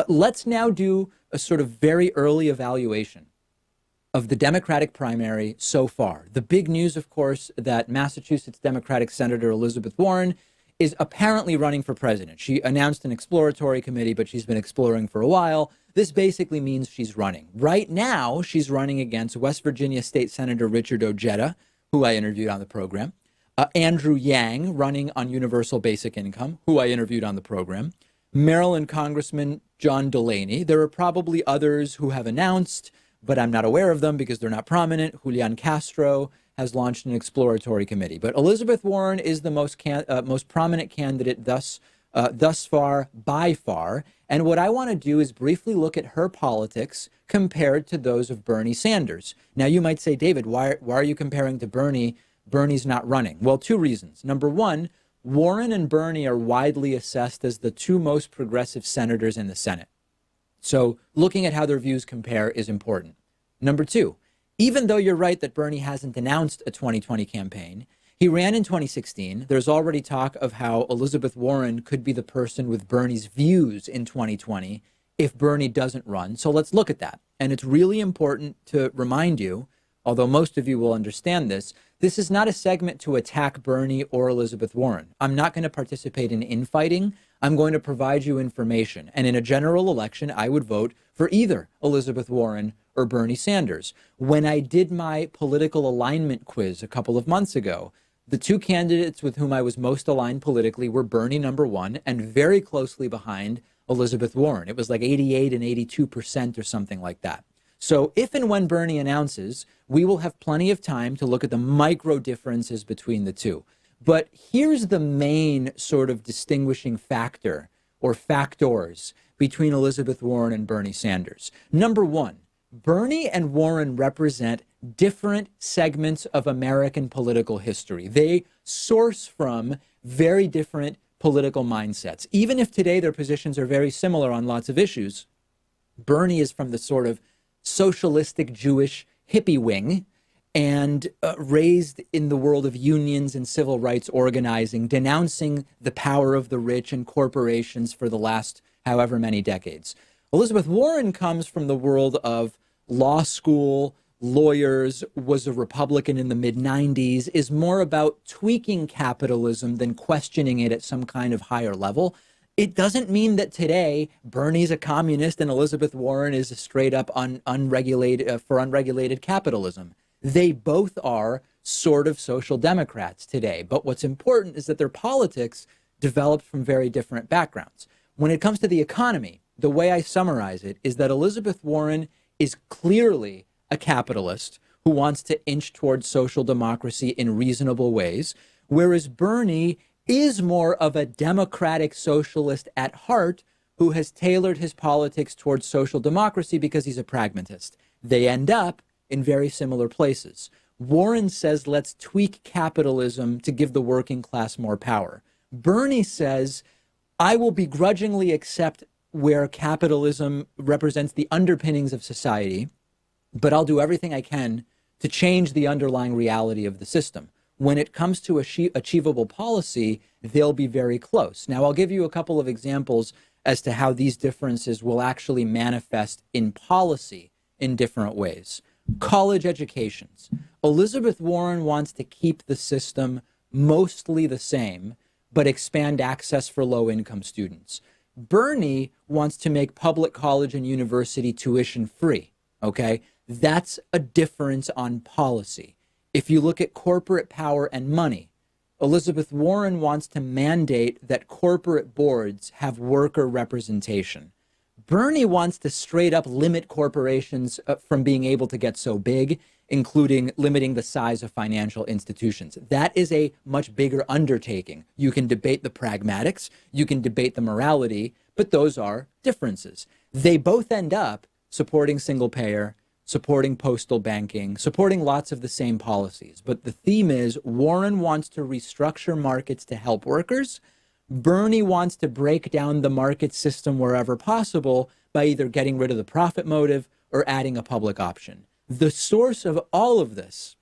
Let's now do a sort of very early evaluation of the Democratic primary so far. The big news, of course, that Massachusetts Democratic Senator Elizabeth Warren is apparently running for president. She announced an exploratory committee, but she's been exploring for a while. This basically means she's running. Right now, she's running against West Virginia State Senator Richard Ojeda, who I interviewed on the program, Andrew Yang, running on universal basic income, who I interviewed on the program, Maryland Congressman John Delaney. There are probably others who have announced, but I'm not aware of them because they're not prominent. Julian Castro has launched an exploratory committee. But Elizabeth Warren is the most prominent candidate thus far, by far. And what I want to do is briefly look at her politics compared to those of Bernie Sanders. Now, you might say, David, why are you comparing to Bernie? Bernie's not running. Well, two reasons. Number one, Warren and Bernie are widely assessed as the two most progressive senators in the Senate. So looking at how their views compare is important. Number two, even though you're right that Bernie hasn't announced a 2020 campaign, he ran in 2016. There's already talk of how Elizabeth Warren could be the person with Bernie's views in 2020 if Bernie doesn't run. So let's look at that. And it's really important to remind you, although most of you will understand this, this is not a segment to attack Bernie or Elizabeth Warren. I'm not going to participate in infighting. I'm going to provide you information. And in a general election, I would vote for either Elizabeth Warren or Bernie Sanders. When I did my political alignment quiz a couple of months ago, the two candidates with whom I was most aligned politically were Bernie, number one, and very closely behind Elizabeth Warren. It was like 88 and 82% or something like that. So if and when Bernie announces, we will have plenty of time to look at the micro differences between the two. But here's the main sort of distinguishing factor or factors between Elizabeth Warren and Bernie Sanders. Number one, Bernie and Warren represent different segments of American political history. They source from very different political mindsets. Even if today their positions are very similar on lots of issues, Bernie is from the sort of socialistic Jewish hippie wing and raised in the world of unions and civil rights organizing, denouncing the power of the rich and corporations for the last however many decades. Elizabeth Warren comes from the world of law school, lawyers, was a Republican in the mid-90s, is more about tweaking capitalism than questioning it at some kind of higher level. It doesn't mean that today Bernie's a communist and Elizabeth Warren is a straight up unregulated capitalism. They both are sort of social democrats today. But what's important is that their politics developed from very different backgrounds. When it comes to the economy, the way I summarize it is that Elizabeth Warren is clearly a capitalist who wants to inch towards social democracy in reasonable ways, whereas Bernie is more of a democratic socialist at heart who has tailored his politics towards social democracy because he's a pragmatist. They end up in very similar places. Warren says, let's tweak capitalism to give the working class more power. Bernie says, I will begrudgingly accept where capitalism represents the underpinnings of society, but I'll do everything I can to change the underlying reality of the system. When it comes to achievable policy, they'll be very close. Now, I'll give you a couple of examples as to how these differences will actually manifest in policy in different ways. College educations. Elizabeth Warren wants to keep the system mostly the same, but expand access for low-income students. Bernie wants to make public college and university tuition free, okay? That's a difference on policy. If you look at corporate power and money, Elizabeth Warren wants to mandate that corporate boards have worker representation. Bernie wants to straight up limit corporations from being able to get so big, including limiting the size of financial institutions. That is a much bigger undertaking. You can debate the pragmatics, you can debate the morality, but those are differences. They both end up supporting single payer, supporting postal banking, supporting lots of the same policies. But the theme is Warren wants to restructure markets to help workers. Bernie wants to break down the market system wherever possible by either getting rid of the profit motive or adding a public option. The source of all of this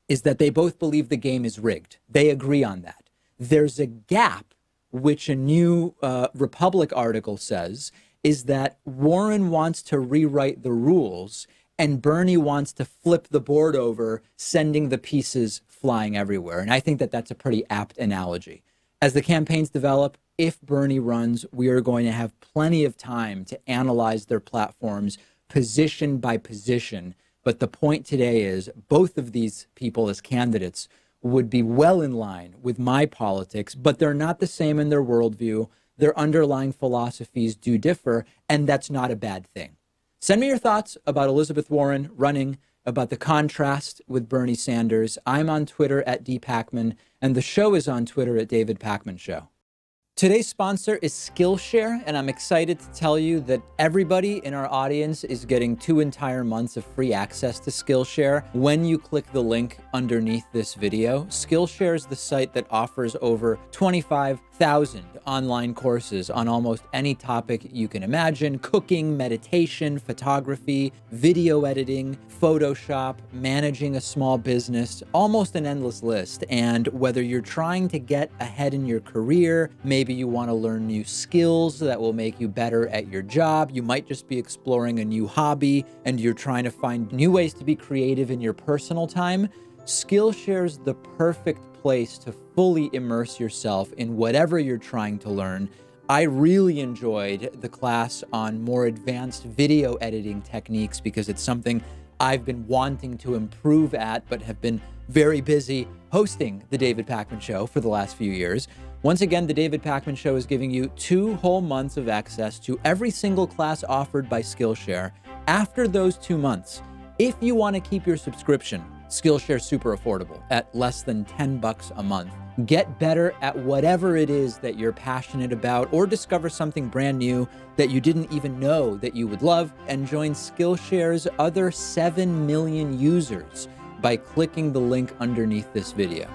is that they both believe the game is rigged. They agree on that. There's a gap, which a new Republic article says, is that Warren wants to rewrite the rules and Bernie wants to flip the board over, sending the pieces flying everywhere. And I think that that's a pretty apt analogy. As the campaigns develop, if Bernie runs, we are going to have plenty of time to analyze their platforms position by position. But the point today is both of these people as candidates would be well in line with my politics, but they're not the same in their worldview. Their underlying philosophies do differ, and that's not a bad thing. Send me your thoughts about Elizabeth Warren running, about the contrast with Bernie Sanders. I'm on Twitter at @dpakman, and the show is on Twitter at David Pakman Show. Today's sponsor is Skillshare, and I'm excited to tell you that everybody in our audience is getting 2 entire months of free access to Skillshare when you click the link underneath this video. Skillshare is the site that offers over 25,000 online courses on almost any topic you can imagine: cooking, meditation, photography, video editing, Photoshop, managing a small business, almost an endless list. And whether you're trying to get ahead in your career, maybe you want to learn new skills that will make you better at your job, you might just be exploring a new hobby and you're trying to find new ways to be creative in your personal time, Skillshare's the perfect place to fully immerse yourself in whatever you're trying to learn. I really enjoyed the class on more advanced video editing techniques because it's something I've been wanting to improve at, but have been very busy hosting the David Pakman Show for the last few years. Once again, the David Pakman Show is giving you 2 whole months of access to every single class offered by Skillshare. After those 2 months, if you want to keep your subscription, Skillshare's super affordable at less than $10 a month. Get better at whatever it is that you're passionate about, or discover something brand new that you didn't even know that you would love, and join Skillshare's other 7 million users by clicking the link underneath this video.